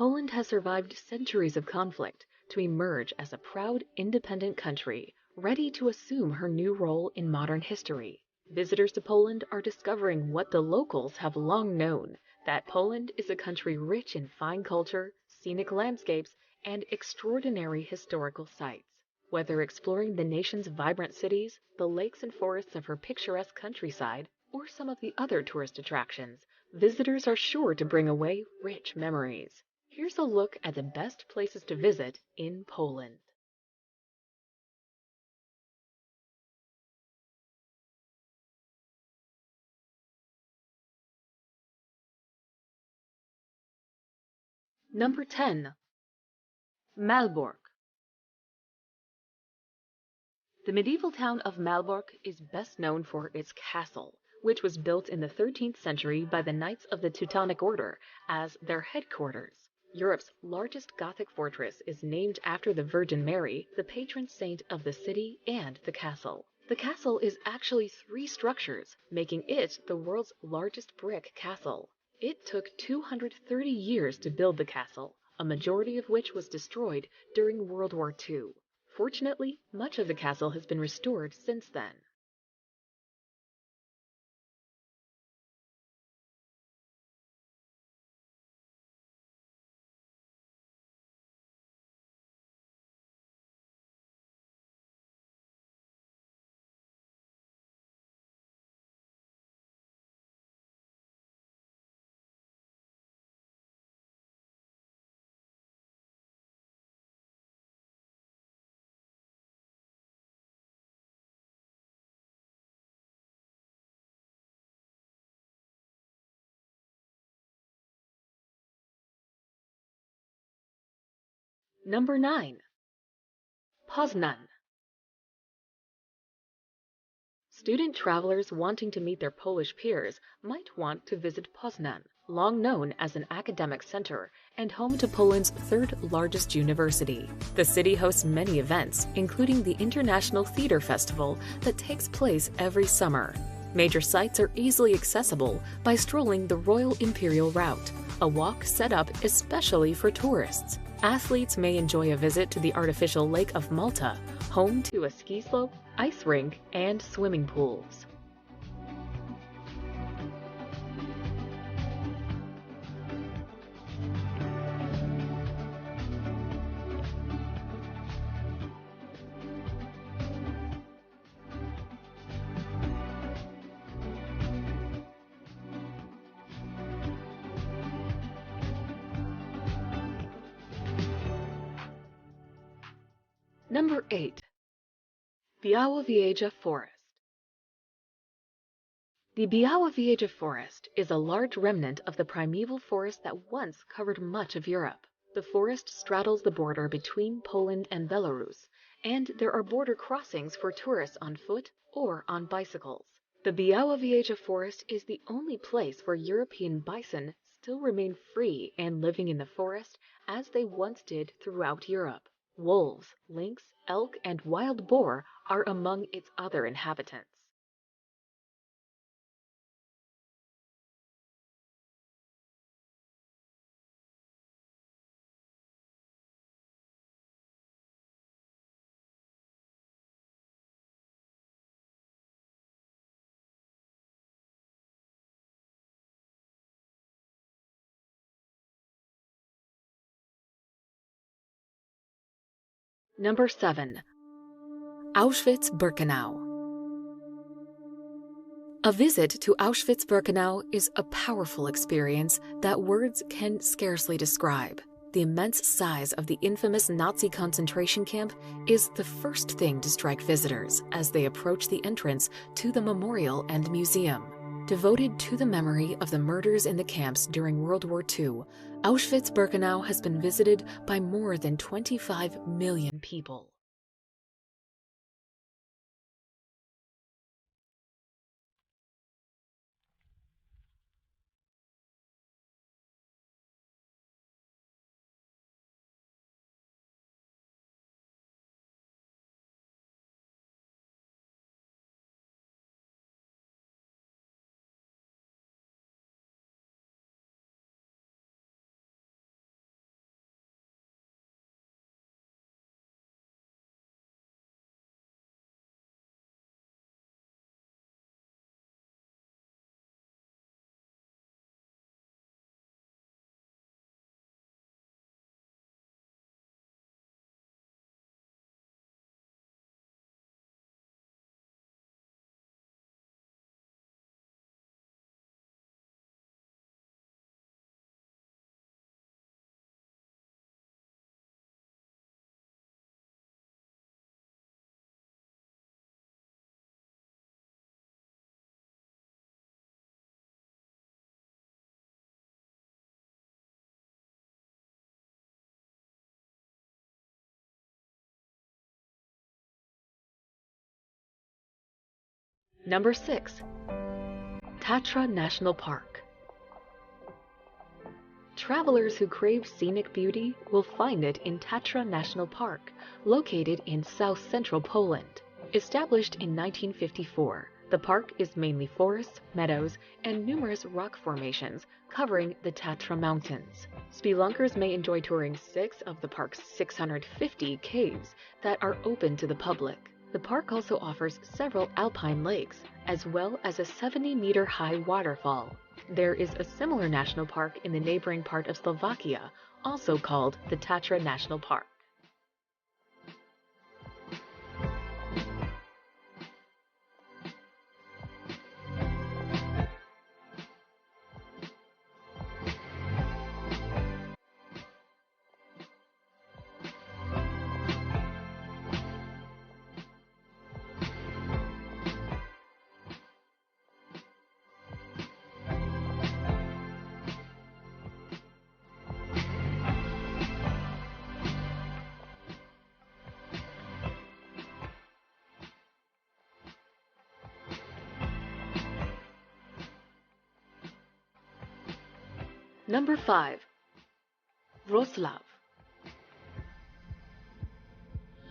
Poland has survived centuries of conflict to emerge as a proud, independent country, ready to assume her new role in modern history. Visitors to Poland are discovering what the locals have long known, that Poland is a country rich in fine culture, scenic landscapes, and extraordinary historical sites. Whether exploring the nation's vibrant cities, the lakes and forests of her picturesque countryside, or some of the other tourist attractions, visitors are sure to bring away rich memories. Here's a look at the best places to visit in Poland. Number 10. Malbork. The medieval town of Malbork is best known for its castle, which was built in the 13th century by the Knights of the Teutonic Order as their headquarters. Europe's largest Gothic fortress is named after the Virgin Mary, the patron saint of the city and the castle. The castle is actually 3 structures, making it the world's largest brick castle. It took 230 years to build the castle, a majority of which was destroyed during World War II. Fortunately, much of the castle has been restored since then. Number 9. Poznan. Student travelers wanting to meet their Polish peers might want to visit Poznan, long known as an academic center and home to Poland's 3rd largest university. The city hosts many events, including the International Theater Festival that takes place every summer. Major sites are easily accessible by strolling the Royal Imperial Route, a walk set up especially for tourists. Athletes may enjoy a visit to the artificial Lake of Malta, home to a ski slope, ice rink, and swimming pools. Number 8. Bialowieza Forest. The Bialowieza Forest is a large remnant of the primeval forest that once covered much of Europe. The forest straddles the border between Poland and Belarus, and there are border crossings for tourists on foot or on bicycles. The Bialowieza Forest is the only place where European bison still remain free and living in the forest as they once did throughout Europe. Wolves, lynx, elk, and wild boar are among its other inhabitants. Number 7. Auschwitz-Birkenau. A visit to Auschwitz-Birkenau is a powerful experience that words can scarcely describe. The immense size of the infamous Nazi concentration camp is the first thing to strike visitors as they approach the entrance to the memorial and museum. Devoted to the memory of the murders in the camps during World War II, Auschwitz-Birkenau has been visited by more than 25 million people. Number 6. Tatra National Park. Travelers who crave scenic beauty will find it in Tatra National Park, located in south-central Poland. Established in 1954, the park is mainly forests, meadows, and numerous rock formations covering the Tatra Mountains. Spelunkers may enjoy touring 6 of the park's 650 caves that are open to the public. The park also offers several alpine lakes, as well as a 70-meter-high waterfall. There is a similar national park in the neighboring part of Slovakia, also called the Tatra National Park. Number 5. Wroclaw.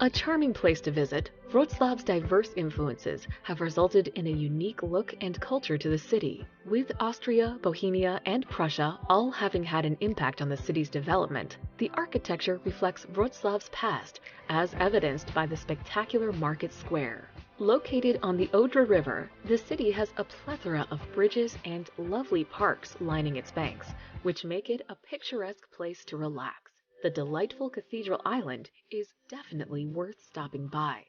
A charming place to visit, Wrocław's diverse influences have resulted in a unique look and culture to the city. With Austria, Bohemia, and Prussia all having had an impact on the city's development, the architecture reflects Wrocław's past, as evidenced by the spectacular market square. Located on the Odra River, the city has a plethora of bridges and lovely parks lining its banks, which make it a picturesque place to relax. The delightful Cathedral Island is definitely worth stopping by.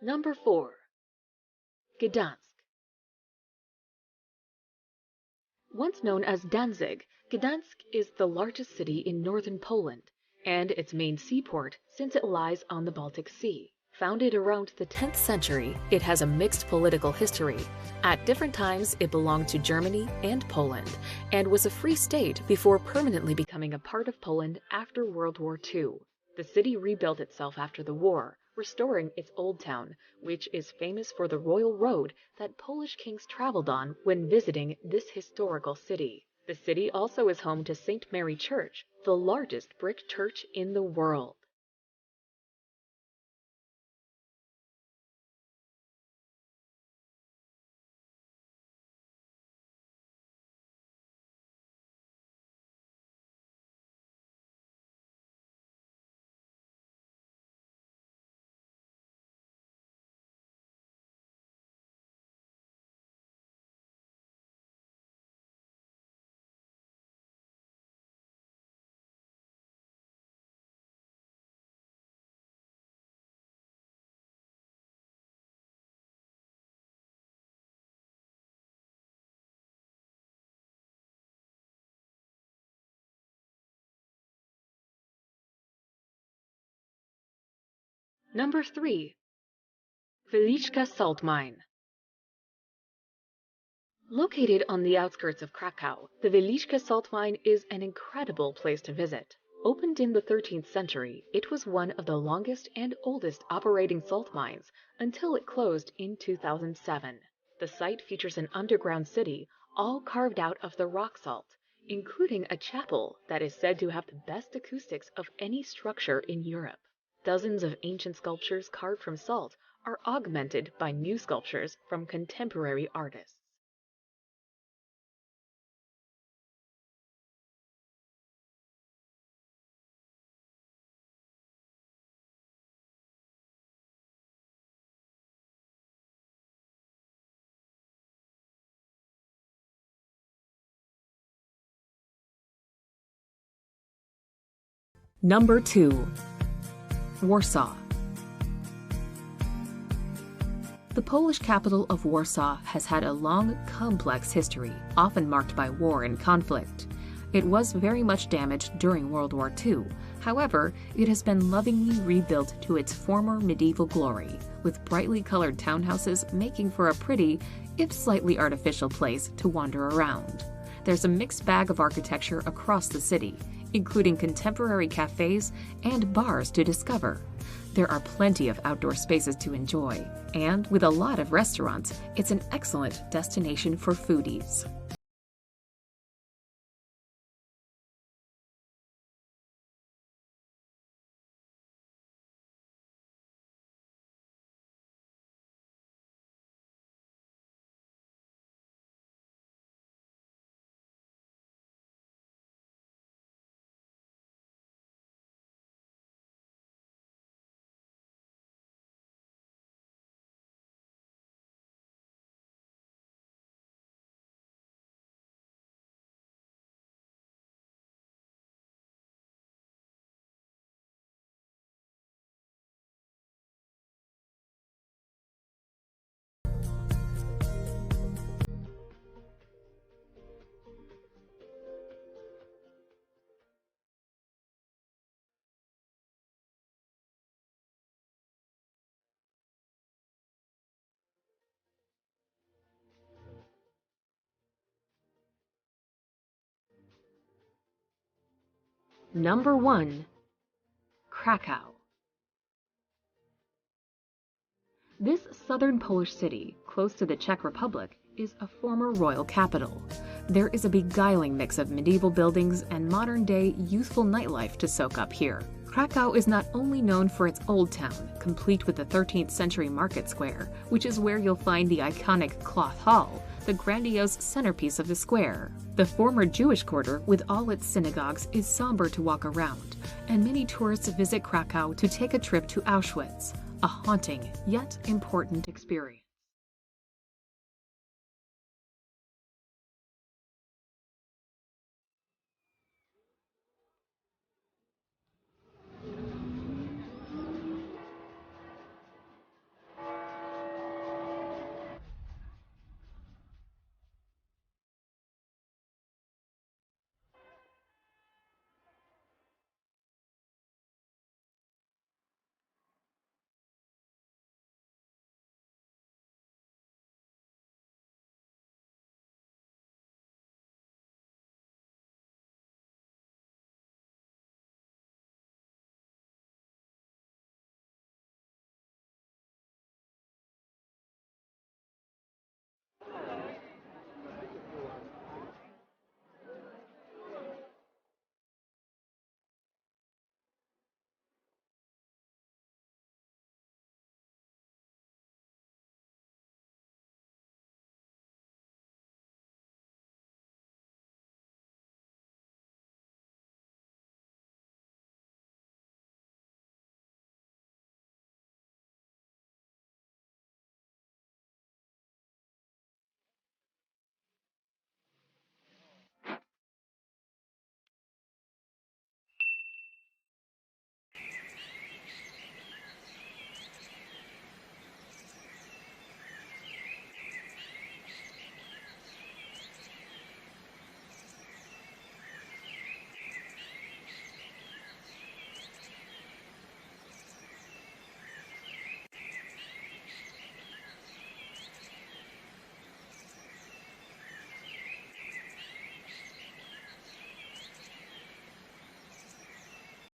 Number 4. Gdansk. Once known as Danzig, Gdansk is the largest city in northern Poland, and its main seaport since it lies on the Baltic Sea. Founded around the 10th century, it has a mixed political history. At different times, it belonged to Germany and Poland, and was a free state before permanently becoming a part of Poland after World War II. The city rebuilt itself after the war, restoring its old town, which is famous for the royal road that Polish kings traveled on when visiting this historical city. The city also is home to St. Mary Church, the largest brick church in the world. Number 3. Wieliczka Salt Mine. Located on the outskirts of Krakow, the Wieliczka Salt Mine is an incredible place to visit. Opened in the 13th century, it was one of the longest and oldest operating salt mines until it closed in 2007. The site features an underground city, all carved out of the rock salt, including a chapel that is said to have the best acoustics of any structure in Europe. Dozens of ancient sculptures carved from salt are augmented by new sculptures from contemporary artists. Number 2. Warsaw. The Polish capital of Warsaw has had a long, complex history, often marked by war and conflict. It was very much damaged during World War II. However, it has been lovingly rebuilt to its former medieval glory, with brightly colored townhouses making for a pretty, if slightly artificial place to wander around. There's a mixed bag of architecture across the city, including contemporary cafes and bars to discover. There are plenty of outdoor spaces to enjoy, and with a lot of restaurants, it's an excellent destination for foodies. Number 1. Krakow. This southern Polish city, close to the Czech Republic, is a former royal capital. There is a beguiling mix of medieval buildings and modern-day youthful nightlife to soak up here. Krakow is not only known for its old town, complete with the 13th century market square, which is where you'll find the iconic Cloth Hall, the grandiose centerpiece of the square. The former Jewish quarter, with all its synagogues, is somber to walk around, and many tourists visit Krakow to take a trip to Auschwitz, a haunting yet important experience.